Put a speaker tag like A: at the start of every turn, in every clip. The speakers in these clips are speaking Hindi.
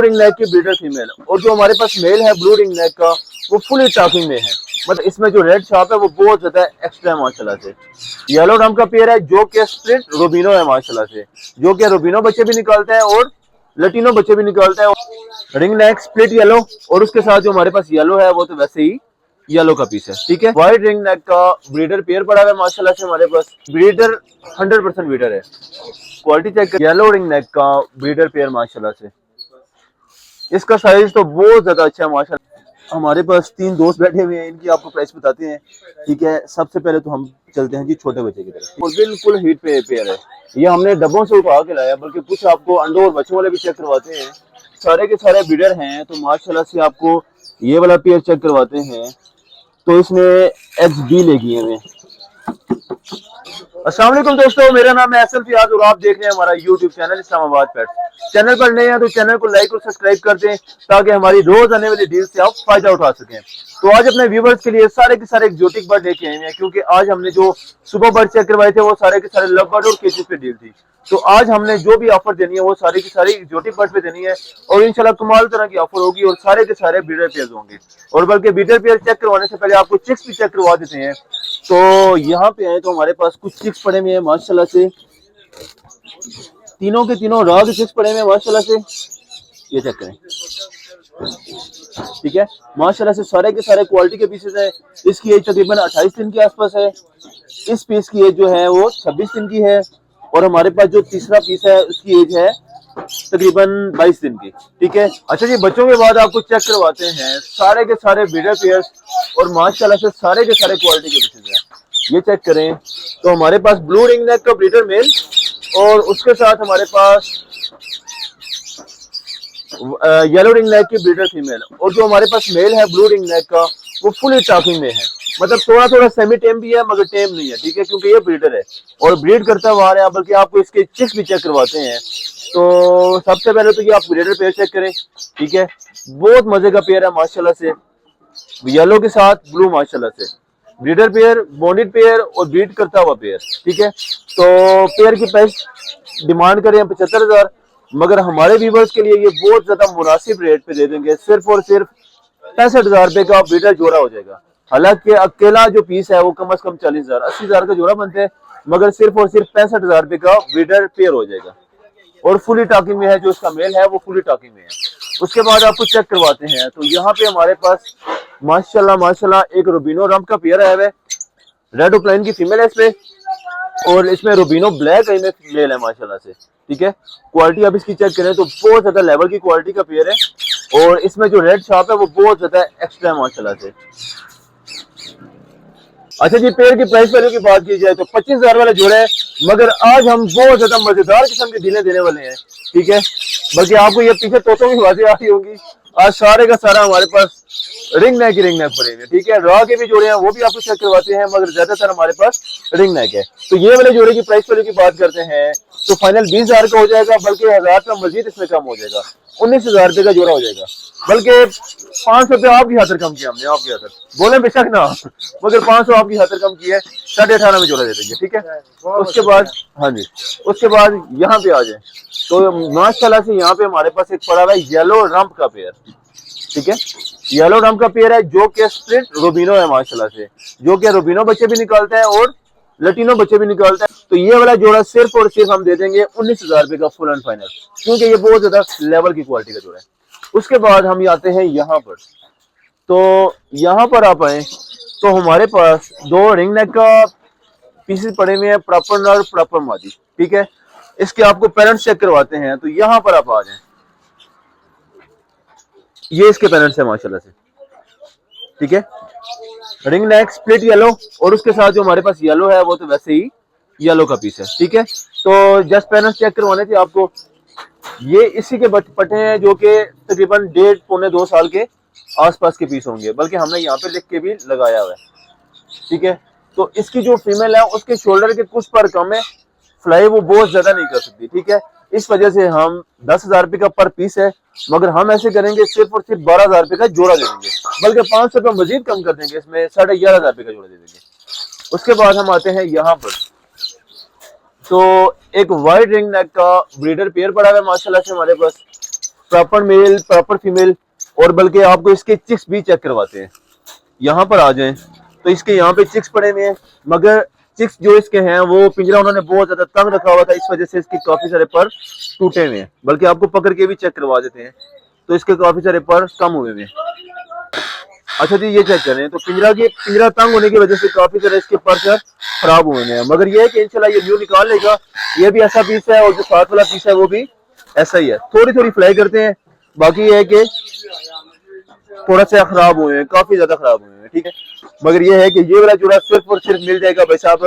A: रिंग नेक की ब्रीडर फीमेल, और जो हमारे पास मेल है ब्लू रिंग नेक का वो फुली टॉकिंग में है। मतलब इसमें जो रेड छाप है वो बहुत ज्यादा एक्स्ट्रा है माशाल्लाह से। येलो रंग का पेयर है जो कि स्प्लिट रूबिनो है माशाल्लाह से, जो कि रूबिनो बच्चे भी निकालते हैं और लटीनो बच्चे भी निकालते हैं। रिंग नेक स्प्लिट येलो, और उसके साथ जो हमारे पास येलो है वो तो वैसे ही येलो का पीस है, ठीक है। व्हाइट रिंग नेक का ब्रीडर पेयर पड़ा हुआ है माशाल्लाह से हमारे पास। ब्रीडर 100% ब्रीडर है, क्वालिटी चेक कर। येलो रिंग नेक का ब्रीडर पेयर माशाल्लाह से, इसका साइज तो बहुत ज्यादा अच्छा है माशाल्लाह। हमारे पास 3 दोस्त बैठे हुए हैं, इनकी आपको प्राइस बताते हैं, ठीक है। सबसे पहले तो हम चलते हैं जी छोटे बच्चे की तरफ, और बिल्कुल हीट पे पेयर है। ये हमने डब्बों से उठा के लाया, बल्कि कुछ आपको अंडों और बच्चों वाले भी चेक करवाते हैं। सारे के सारे ब्रीडर हैं, तो माशाल्लाह से आपको ये वाला पेयर चेक करवाते हैं। तो इसमें एग्स बी लेगी हमें। अस्सलाम वालेकुम दोस्तों, मेरा नाम है एहसन फियाज और आप देख रहे हैं हमारा YouTube channel Islamabad pets. Channel पर नए हैं तो चैनल को लाइक और सब्सक्राइब कर दें, ताकि हमारी रोज आने वाली डील से आप फायदा उठा सकें। तो आज अपने व्यूवर्स के लिए सारे के सारे एक्जोटिक बर्ड लेके आए हैं, क्योंकि आज हमने जो सुबह बर्ड चेक करवाए थे वो सारे के सारे लव बर्ड और केसेस पे डील थी। तो आज हमने जो भी ऑफर देनी है वो सारी की सारी एक्जोटिक बर्ड पे देनी है, और इंशाल्लाह कमाल तरह की ऑफर होगी, और सारे के सारे ब्रीडर पेयर होंगे। और बल्कि ब्रीडर पेयर चेक करवाने से पहले आपको चिक्स भी चेक करवा देते हैं। तो यहाँ पे आए तो हमारे पास कुछ चिक्स पड़े हुए हैं माशाल्लाह से, तीनों के तीनों रॉ के चिक्स पड़े हुए हैं माशाल्लाह से। ये चेक करें, ठीक है। माशाल्लाह से सारे के सारे क्वालिटी के पीसेस है। इसकी एज तकरीबन 28 दिन के आसपास है। इस पीस की एज जो है वो 26 दिन की है, और हमारे पास जो तीसरा पीस है उसकी एज है तकरीबन 22 दिन की, ठीक है। अच्छा जी, बच्चों के बाद आपको चेक करवाते हैं सारे के सारे ब्रीडर पेयर्स, और माशाल्लाह से सारे के सारे क्वालिटी के पीसेस हैं। ये चेक करें तो हमारे पास ब्लू रिंग नेक का ब्रीडर मेल, और उसके साथ हमारे पास येलो रिंग नेक की ब्रीडर फीमेल, और जो हमारे पास मेल है ब्लू रिंग नेक का वो फुली टॉकिंग में है। मतलब थोड़ा थोड़ा सेमी टेम भी है मगर टेम नहीं है, ठीक है, क्योंकि ये ब्रीडर है और ब्रीड करता हुआ आ रहा है। बल्कि आपको इसके चिक्स भी चेक करवाते हैं। तो सबसे पहले तो ये आप ब्रीडर पेयर चेक करें, ठीक है। बहुत मजे का पेयर है माशाल्लाह से, येलो के साथ ब्लू माशाल्लाह से। ब्रीडर पेयर, बॉन्डेड पेयर और ब्रीड करता हुआ पेयर, ठीक है। तो पेयर की प्राइस डिमांड करें 75,000, मगर हमारे व्यूवर्स के लिए ये बहुत ज्यादा मुनासिब रेट पे दे देंगे। सिर्फ और सिर्फ 65,000 रुपए का ब्रीडर जोड़ा हो जाएगा। हालांकि अकेला जो पीस है वो कम से कम 40,000 80,000 का जोड़ा बनते हैं, मगर सिर्फ और सिर्फ 65,000 रुपए का ब्रीडर पेयर हो जाएगा, और फुली टॉकिंग में है। जो इसका मेल है वो फुली टॉकिंग में है। उसके बाद आपको चेक करवाते हैं, तो यहाँ पे हमारे पास माशाल्लाह माशाल्लाह एक रूबिनो रंप का पेयर आया है। रेड ओपलाइन की फीमेल है इसमें, और इसमें रूबिनो ब्लैक है मेल है माशाल्लाह से, ठीक है। क्वालिटी आप इसकी चेक करें तो बहुत ज्यादा लेवल की क्वालिटी का पेयर है, और इसमें जो रेड छाप है वो बहुत ज्यादा एक्स्ट्रा है माशाल्लाह से। अच्छा जी, पेयर की प्राइस वैल्यू की बात की जाए तो 25,000 वाला जोड़ा है, मगर आज हम बहुत ज्यादा मजेदार किस्म की डीलें देने वाले हैं, ठीक है। बल्कि आपको ये पीछे तोतों की बातें आ रही होंगी। आज सारे का सारा हमारे पास रिंग नेक पड़े हुए, ठीक है। रॉ के भी जोड़े हैं वो भी आपको चेक करवाते हैं, मगर ज्यादातर हमारे पास रिंग नेक है। तो ये वाले जोड़े की प्राइस वैल्यू की बात करते हैं तो फाइनल 20,000 का हो जाएगा, बल्कि 1000 का मजीद इसमें कम हो जाएगा, 19,000 रुपए का जोड़ा हो जाएगा। बल्कि 500 रुपये आपकी खातर कम किया हमने, आपकी खातर बोले बेशक ना, मगर 500 आपकी खातर कम किया है। 18,500 में जोड़ा दे देंगे, ठीक है। उसके बाद हाँ जी, उसके बाद यहाँ पे आ जाए तो माशाल्लाह से यहाँ पे हमारे पास एक पड़ा हुआ है येलो रंप का पेयर, ठीक है। येलो रंप का पेयर है जो कि स्प्लिट रूबिनो है माशाल्लाह से, जो कि रूबिनो बच्चे भी निकालते हैं और लटीनो बच्चे भी निकालते हैं। तो ये वाला जोड़ा सिर्फ और सिर्फ हम दे देंगे 19,000 रुपए का फुल एंड फाइनल, क्योंकि ये बहुत ज्यादा लेवल की क्वालिटी का जोड़ा है। उसके बाद हम आते हैं यहाँ पर, तो यहाँ पर आप आए तो हमारे पास 2 रिंग नेक का पीसेस पड़े हुए हैं, प्रॉपर नर प्रॉपर मादी, ठीक है। इसके आपको पेरेंट्स चेक करवाते हैं, तो यहाँ पर आप आ जाए, ये इसके पेरेंट्स है माशाल्लाह से, ठीक है। रिंग नेक स्प्लिट येलो, और उसके साथ जो हमारे पास येलो है वो तो वैसे ही येलो का पीस है, ठीक है। तो जस्ट पेरेंट्स चेक करवाने थे आपको। ये इसी के पट्टे हैं जो कि तकरीबन 1.5 पौने 2 साल के आसपास के पीस होंगे, बल्कि हमने यहाँ पे लिख के भी लगाया हुआ है, ठीक है। तो इसकी जो फीमेल है उसके शोल्डर के कुछ पर कम है, फ्लाई वो बहुत ज्यादा नहीं कर सकती, ठीक है। इस वजह से हम 10,000 रुपए का पर पीस है, मगर हम ऐसे करेंगे सिर्फ और सिर्फ 12,000 रुपए का जोड़ा दे देंगे, बल्कि 500 रुपये मजीद कम कर देंगे, इसमें 11,500 रुपए का जोड़ा दे देंगे। उसके बाद हम आते हैं यहाँ पर, तो एक वाइट रिंग नेक का ब्रीडर पेयर पड़ा हुआ है माशाल्लाह से हमारे पास। प्रॉपर मेल, प्रॉपर फीमेल, और बल्कि आपको इसके चिक्स भी चेक करवाते हैं। यहाँ पर आ जाएं तो इसके यहाँ पे चिक्स पड़े हुए हैं, मगर चिक्स जो इसके हैं वो पिंजरा उन्होंने बहुत ज्यादा तंग रखा हुआ था, इस वजह से इसके काफी सारे पर टूटे हुए हैं। बल्कि आपको पकड़ के भी चेक करवा देते हैं, तो इसके काफी सारे पर कम हुए हुए हैं। अच्छा जी, ये चेक करें तो पिंजरा तंग होने की वजह से काफी सारे इसके पर खराब हुए हैं, मगर ये है कि इंशाल्लाह ये न्यू निकाल लेगा। ये भी ऐसा पीस है और जो साथ वाला पीस है वो भी ऐसा ही है। थोड़ी थोड़ी फ्लाई करते हैं, बाकी ये है कि थोड़ा सा खराब हुए हैं, काफी ज्यादा खराब हुए हैं, ठीक है। मगर ये है कि ये वाला जोड़ा सिर्फ और सिर्फ मिल जाएगा भाई साहब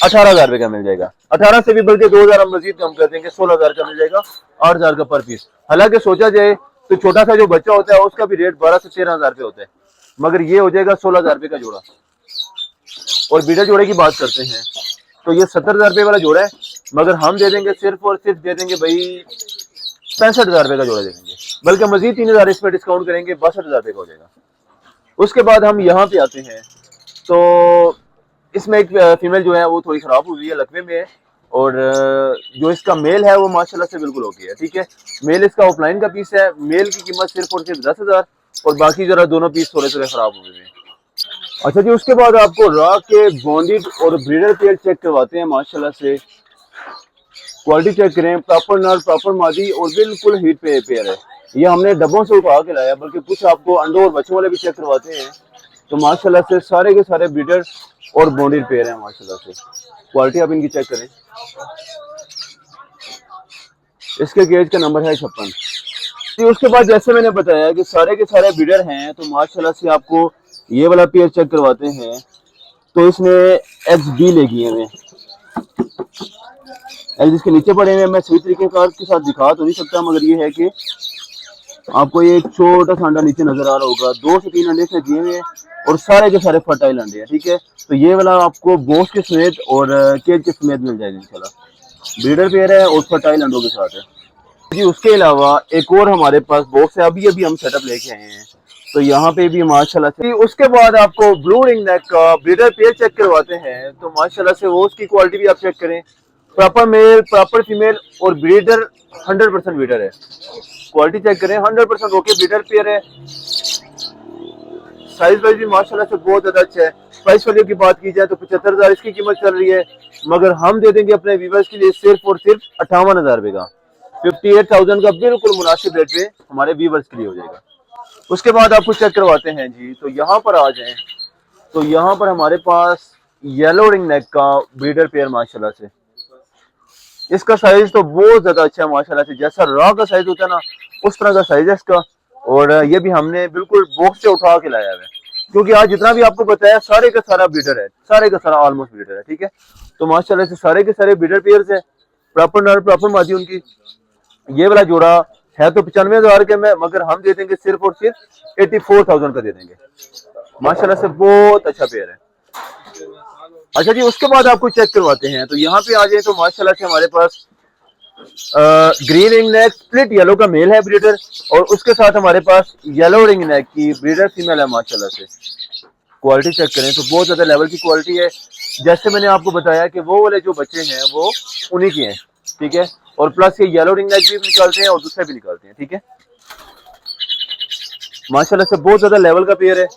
A: 18,000 रुपए का मिल जाएगा। 18 से भी बल्कि 2,000 हम मजीद कम कर देंगे, 16,000 का मिल जाएगा, 8,000 का पर पीस। हालांकि सोचा जाए तो छोटा सा जो बच्चा होता है उसका भी रेट 12 से 13,000 रुपए होता है, मगर ये हो जाएगा 16,000 रुपए का जोड़ा। और बीटा जोड़े की बात करते हैं तो ये 70,000 रुपए वाला जोड़ा है, मगर हम दे देंगे सिर्फ और सिर्फ दे देंगे भाई 65,000 रुपए का जोड़ा दे देंगे, बल्कि मजीद 3,000 इसमें डिस्काउंट करेंगे, 62,000 रुपए का हो जाएगा। उसके बाद हम यहाँ पे आते हैं तो इसमें एक फीमेल जो है वो थोड़ी खराब हुई है, लकवे में है, और जो इसका मेल है वो माशाल्लाह से बिल्कुल ओके है, ठीक है। मेल इसका ऑफलाइन का पीस है, मेल की कीमत सिर्फ और सिर्फ 10,000, और बाकी जरा दोनों पीस थोड़े थोड़े खराब हुए हैं। अच्छा जी, उसके बाद आपको रॉ के बॉन्डेड और ब्रीडर पेयर चेक करवाते हैं। माशाल्लाह से क्वालिटी चेक करें, प्रॉपर नर, प्रॉपर मादी और बिल्कुल हीट पे पेयर है। ये हमने डब्बों से उठा के लाया, बल्कि कुछ आपको अंडों और बच्चों वाले भी चेक करवाते हैं। तो माशाल्लाह से सारे के सारे ब्रीडर और बॉन्डेड पेयर हैं। माशाल्लाह से क्वालिटी आप इनकी चेक करें। इसके केज का नंबर है 56। उसके बाद जैसे मैंने बताया कि सारे के सारे ब्रीडर हैं, तो माशाल्लाह से आपको ये वाला पेयर चेक करवाते हैं। तो इसमें एग्स बी लगी हुए हैं, एग्स इसके नीचे पड़े हुए हैं। मैं सही तरीके के साथ दिखा तो नहीं सकता, मगर ये है कि आपको ये एक छोटा सा अंडा नीचे नजर आ रहा होगा। 2 से 3 अंडे से दिए हुए हैं और सारे के सारे फर्टाइल अंडे हैं, ठीक है। तो ये वाला आपको बॉक्स के समेत और केज के समेत मिल जाएगा इंशाल्लाह। ब्रीडर पेयर है और फर्टाइल अंडों के साथ है जी। उसके अलावा एक और हमारे पास बॉक्स है, अभी अभी हम सेटअप लेके आए हैं, तो यहाँ पे भी माशाल्लाह से। उसके बाद आपको ब्लू रिंग नेक का ब्रीडर पेयर चेक करवाते हैं। तो माशाल्लाह से वो उसकी क्वालिटी भी आप चेक करें, प्रॉपर मेल, प्रॉपर फीमेल और ब्रीडर 100% ब्रीडर है। क्वालिटी चेक करें, 100% ओके ब्रीडर पेयर है। साइज वाइज भी माशाल्लाह से बहुत ज्यादा अच्छा है। प्राइस वैल्यू की बात की जाए तो 75,000 इसकी कीमत चल रही है, मगर हम दे देंगे अपने व्यूअर्स के लिए सिर्फ और सिर्फ 58,000 रुपए का। 58,000 का बिल्कुल मुनासिब रेट पे हमारे व्यूअर्स के लिए हो जाएगा। उसके बाद आपको चेक करवाते हैं जी। तो यहाँ पर आ जाएं तो यहाँ पर हमारे पास येलो रिंग नेक का ब्रीडर पेयर माशाल्लाह से। इसका साइज तो बहुत ज्यादा अच्छा है माशाल्लाह से, जैसा रॉ का साइज होता है ना उस तरह का साइज है इसका। और ये भी हमने बिल्कुल बॉक्स से उठा के लाया है, क्योंकि आज जितना भी आपको बताया सारे का सारा ब्रीडर है, सारे का सारा ऑलमोस्ट ब्रीडर है, ठीक है। तो माशाल्लाह से सारे के सारे ब्रीडर पेयर्स है, प्रॉपर नर प्रॉपर मादी उनकी। ये वाला जोड़ा है तो 95,000 के में, मगर हम दे देंगे सिर्फ और सिर्फ 84,000 का दे देंगे। माशाल्लाह से बहुत अच्छा पेयर है। अच्छा जी, उसके बाद आपको चेक करवाते हैं। तो यहाँ पे आ जाए तो माशाल्लाह से हमारे पास green ringneck split yellow का मेल है ब्रीडर, और उसके साथ हमारे पास येलो रिंग नेक की ब्रीडर फीमेल है। माशाल्लाह से क्वालिटी चेक करें तो बहुत ज्यादा लेवल की क्वालिटी है। जैसे मैंने आपको बताया कि वो वाले जो बच्चे हैं वो उन्हीं के हैं, ठीक है। और प्लस ये येलो रिंग नेक भी निकालते हैं और दूसरे भी निकालते हैं, ठीक है। माशाल्लाह से बहुत ज्यादा लेवल का पेयर है।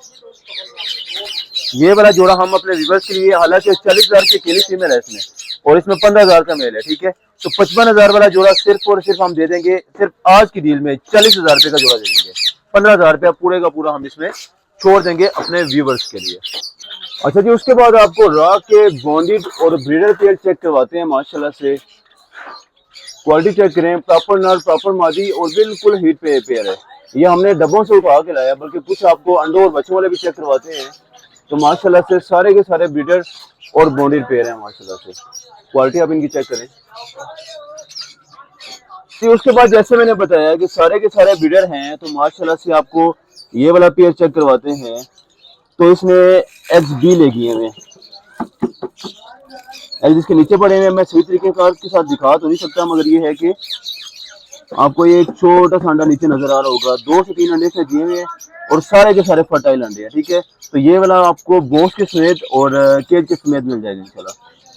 A: ये वाला जोड़ा हम अपने व्यूअर्स के लिए, हालांकि 40,000 की अकेली फीमेल है इसमें, और इसमें 15,000 का मेल है, ठीक है। तो 55,000 वाला जोड़ा सिर्फ और सिर्फ हम दे देंगे, सिर्फ आज की डील में 40,000 रुपए का जोड़ा दे देंगे। 15,000 रुपया पूरे का पूरा हम इसमें छोड़ देंगे अपने व्यूअर्स के लिए। अच्छा जी, उसके बाद आपको रॉ के बॉन्डेड और ब्रीडर पेयर चेक करवाते हैं। माशाल्लाह से क्वालिटी चेक करें, प्रॉपर नर प्रॉपर मादी और बिल्कुल हीट पे पेयर है। ये हमने डब्बों से उठा के लाया, बल्कि कुछ आपको अंडों और बच्चों वाले भी चेक करवाते हैं। तो माशाल्लाह से सारे के सारे ब्रीडर और बॉन्डेड पेयर हैं। माशाल्लाह से क्वालिटी आप इनकी चेक करें। तो उसके बाद जैसे मैंने बताया कि सारे के सारे ब्रीडर हैं, तो माशाल्लाह से आपको ये वाला पेयर चेक करवाते हैं। तो इसमें एग्स बी लगी हुए हैं, एग्स इसके नीचे पड़े हुए हैं। मैं सही तरीके के साथ दिखा तो नहीं सकता, मगर ये है कि आपको ये एक छोटा सा अंडा नीचे नजर आ रहा होगा। 2 से 3 अंडे से दिए हुए हैं और सारे के सारे फर्टाइल अंडे हैं, ठीक है। तो ये वाला आपको बॉक्स के समेत और केज के समेत मिल जाएगा इंशाल्लाह।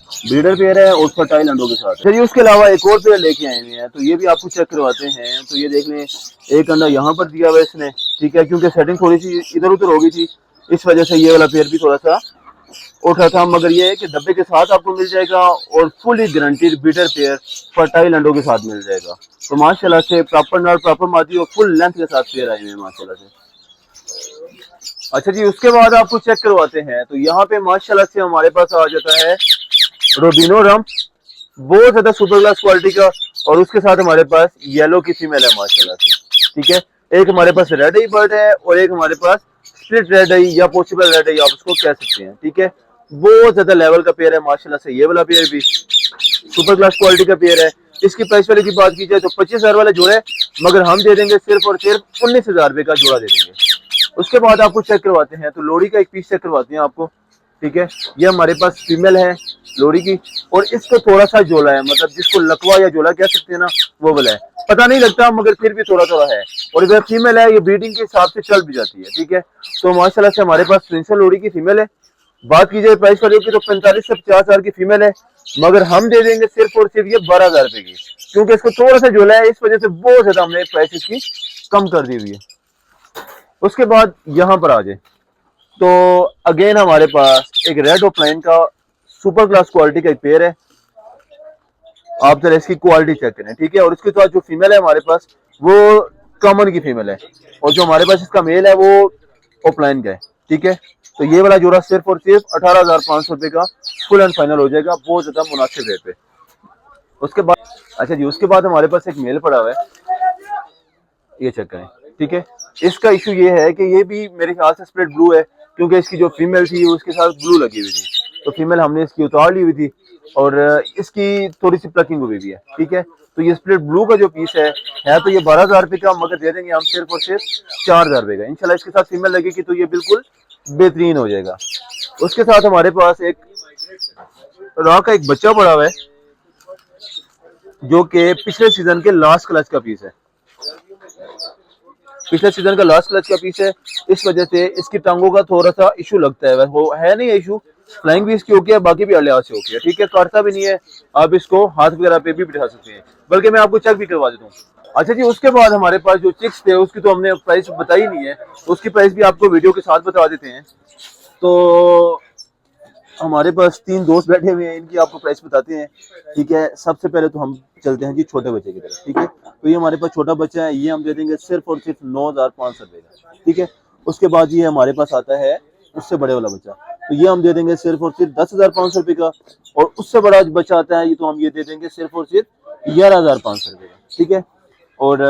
A: ब्रीडर पेयर है और फर्टाइल अंडों के साथ। चलिए उसके अलावा एक और पेयर लेके आए हुए हैं, तो ये भी आपको चेक करवाते हैं। तो ये देख लें, एक अंडा यहाँ पर दिया हुआ है इसने, ठीक है, क्योंकि सेटिंग थोड़ी सी इधर उधर हो गई थी, इस वजह से ये वाला पेयर भी थोड़ा सा उठा था। मगर ये है कि डब्बे के साथ आपको मिल जाएगा और fully guaranteed breeder pair fertile अंडों के साथ मिल जाएगा। तो माशाल्लाह से प्रॉपर नर प्रॉपर मादी और फुल लेंथ के साथ पेयर आए हुए हैं माशाल्लाह से। अच्छा जी, उसके बाद आपको चेक करवाते हैं। तो यहाँ पे माशाल्लाह से हमारे पास आ जाता है रोबिनो रम, बहुत ज्यादा सुपर क्लास क्वालिटी का, और उसके साथ हमारे पास येलो की फीमेल है माशाल्लाह से, ठीक है। एक हमारे पास रेड आई बर्ड है और एक हमारे पास स्प्लिट रेड आई या पॉसिबल रेड आई, आप उसको कह सकते हैं, ठीक है। बहुत ज्यादा लेवल का पेयर है माशाल्लाह से। ये वाला पेयर भी सुपर क्लास क्वालिटी का पेयर है। इसकी प्राइस वाले की बात की जाए तो 25,000 वाला जोड़ा है, मगर हम दे देंगे सिर्फ और सिर्फ 19,000 रुपए का जोड़ा दे देंगे। उसके बाद आपको चेक करवाते हैं। तो लोड़ी का एक पीस चेक करवाते हैं आपको, ठीक है। ये हमारे पास फीमेल है लोड़ी की, और इसको थोड़ा सा जोला है, मतलब जिसको लकवा या जोला कह सकते हैं ना, वो वाला है। पता नहीं लगता मगर फिर भी थोड़ा थोड़ा है, और इधर फीमेल है, ये ब्रीडिंग के हिसाब से चल भी जाती है, ठीक है। तो माशाल्लाह से हमारे पास प्रिंसल लोड़ी की फीमेल है। बात की जाए प्राइस वाले की तो 45 से 50,000 की फीमेल है, मगर हम दे देंगे सिर्फ और सिर्फ ये 12,000 रुपए की, क्योंकि इसको थोड़ा सा जोला है, इस वजह से बहुत ज्यादा हमने प्राइस इसकी कम कर दी हुई है। उसके बाद यहाँ पर आ जाए तो अगेन हमारे पास एक रेड ऑफलाइन का सुपर क्लास क्वालिटी का एक पेयर है। आप जरा इसकी क्वालिटी चेक करें, ठीक है। और इसके साथ जो फीमेल है हमारे पास वो कॉमन की फीमेल है, और जो हमारे पास इसका मेल है वो ऑफलाइन का है, ठीक है। तो ये वाला जोड़ा सिर्फ और सिर्फ 18,500 रुपए का फुल एंड फाइनल हो जाएगा, बहुत ज्यादा मुनासिब रेट पे। उसके बाद अच्छा जी, उसके बाद हमारे पास एक मेल पड़ा हुआ है, ये चेक करें, ठीक है। इसका इशू ये है कि ये भी मेरे ख्याल से स्प्लिट ब्लू है, क्योंकि इसकी जो फीमेल थी उसके साथ ब्लू लगी हुई थी, तो फीमेल हमने इसकी उतार ली हुई थी, और इसकी थोड़ी सी प्लकिंग हुई भी है, ठीक है। तो ये स्प्लिट ब्लू का जो पीस है तो ये 12,000 रुपए का, मगर दे देंगे हम सिर्फ और सिर्फ 4,000 रुपए का। इंशाल्लाह इसके साथ फीमेल लगेगी तो ये बिल्कुल बेहतरीन हो जाएगा। उसके साथ हमारे पास एक रॉ का एक बच्चा पड़ा हुआ है, जो कि पिछले सीजन के लास्ट क्लच का पीस है, पिछले सीजन का लास्ट क्लच का पीस है। इस वजह से इसकी टांगों का थोड़ा सा इशू लगता है, वो है नहीं इशू, फ्लाइंग भी इसकी ओके है, बाकी भी लिहाज से ओके है, ठीक है। काटता भी नहीं है, आप इसको हाथ वगैरह पे भी बिठा सकते हैं, बल्कि मैं आपको चेक भी करवा देता हूँ। अच्छा जी, उसके बाद हमारे पास जो चिक्स थे उसकी तो हमने प्राइस बताई नहीं है, उसकी प्राइस भी आपको वीडियो के साथ बता देते हैं। तो हमारे पास 3 दोस्त बैठे हुए हैं, इनकी आपको प्राइस बताते हैं, ठीक है। सबसे पहले तो हम चलते हैं जी छोटे बच्चे की तरफ, ठीक है। तो ये हमारे पास छोटा बच्चा है, ये हम दे देंगे सिर्फ और सिर्फ 9,500 रुपए का, ठीक है। उसके बाद ये हमारे पास आता है उससे बड़े वाला बच्चा, तो ये हम दे देंगे सिर्फ और सिर्फ 10,500 रुपए का, और उससे बड़ा बच्चा आता है ये तो हम ये दे देंगे सिर्फ और सिर्फ 11,500 रुपए का, ठीक है। और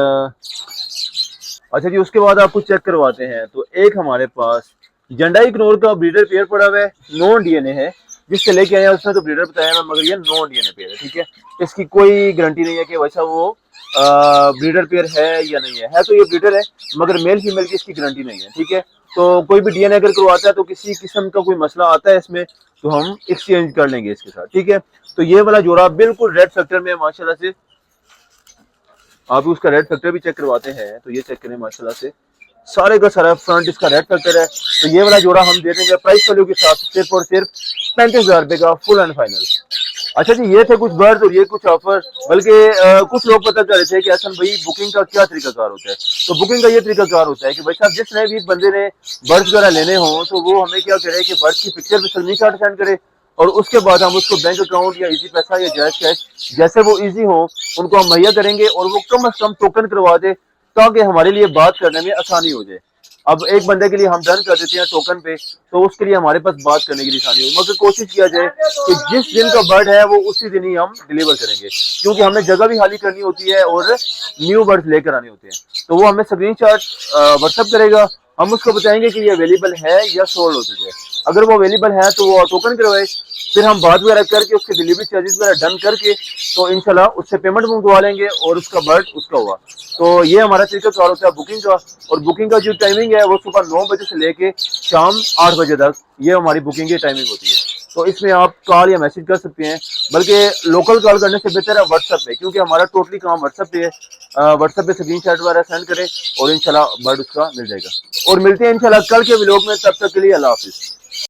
A: अच्छा जी, उसके बाद आपको चेक करवाते हैं। तो एक हमारे पास जंडाई इग्नोर का ब्रीडर पेयर पड़ा हुआ है, नॉन डीएनए है, जिससे लेके आया उसने तो ब्रीडर बताया मैं, मगर ये नॉन डीएनए पेयर है, ठीक है। इसकी कोई गारंटी नहीं है कि वैसा वो ब्रीडर पेयर है या नहीं है तो ये ब्रीडर है, मगर मेल फीमेल की इसकी गारंटी नहीं है, ठीक है। तो कोई भी डीएनए अगर करवाता है तो किसी किस्म का कोई मसला आता है इसमें तो हम एक्सचेंज कर लेंगे इसके साथ, ठीक है। तो ये वाला जोड़ा बिल्कुल रेड फैक्टर में माशाल्लाह से, आप उसका रेड फैक्टर भी चेक करवाते हैं। तो ये चेक करें माशाल्लाह से, सारे का सारा फ्रंट इसका रेड फैक्टर है। तो ये वाला जोड़ा हम दे देंगे प्राइस वैल्यू के साथ सिर्फ और सिर्फ 35,000 रुपए का फुल एंड फाइनल। अच्छा जी, ये थे कुछ बर्ड्स और ये कुछ ऑफर, बल्कि कुछ लोग पता कर रहे थे कि असल भाई बुकिंग का क्या तरीकाकार होता है। तो बुकिंग का ये तरीकाकार होता है कि भाई साहब जिस नए भी बंदे ने बर्ड्स वगैरह लेने हों तो वो हमें क्या करे कि बर्ड्स की पिक्चर भी स्क्रीनशॉट सेंड करे, और उसके बाद हम उसको बैंक अकाउंट या इजी पैसा या जैज कैश जैसे वो इजी हो उनको हम मुहैया करेंगे, और वो कम से कम टोकन करवा दे ताकि हमारे लिए बात करने में आसानी हो जाए। अब एक बंदे के लिए हम डन कर देते हैं टोकन पे, तो उसके लिए हमारे पास बात करने के लिए आसानी हो, मगर कोशिश किया जाए कि जिस दिन का बर्ड है वो उसी दिन ही हम डिलीवर करेंगे, क्योंकि हमें जगह भी खाली करनी होती है और न्यू बर्ड लेकर आने होते हैं। तो वो हमें स्क्रीनशॉट व्हाट्सएप करेगा, हम उसको बताएंगे कि ये अवेलेबल है या सोल्ड हो चुके हैं। अगर वो अवेलेबल है तो वो टोकन करवाए, फिर हम बात वगैरह करके उसके डिलीवरी चार्जेस वगैरह डन करके तो इंशाल्लाह उससे पेमेंट मंगवा लेंगे और उसका बर्ड उसका हुआ। तो ये हमारा तरीका कार होता है बुकिंग का, और बुकिंग का जो टाइमिंग है वो सुबह 9 बजे से लेके शाम 8 बजे तक ये हमारी बुकिंग की टाइमिंग होती है। तो इसमें आप कॉल या मैसेज कर सकते हैं, बल्कि लोकल कॉल करने से बेहतर है व्हाट्सएप पे, क्योंकि हमारा टोटली काम व्हाट्सएप पे है। व्हाट्सएप पे स्क्रीनशॉट वगैरह सेंड करें और इंशाल्लाह बर्ड उसका मिल जाएगा। और मिलते हैं इंशाल्लाह कल के व्लॉग में, तब तक के लिए अल्लाह हाफिज।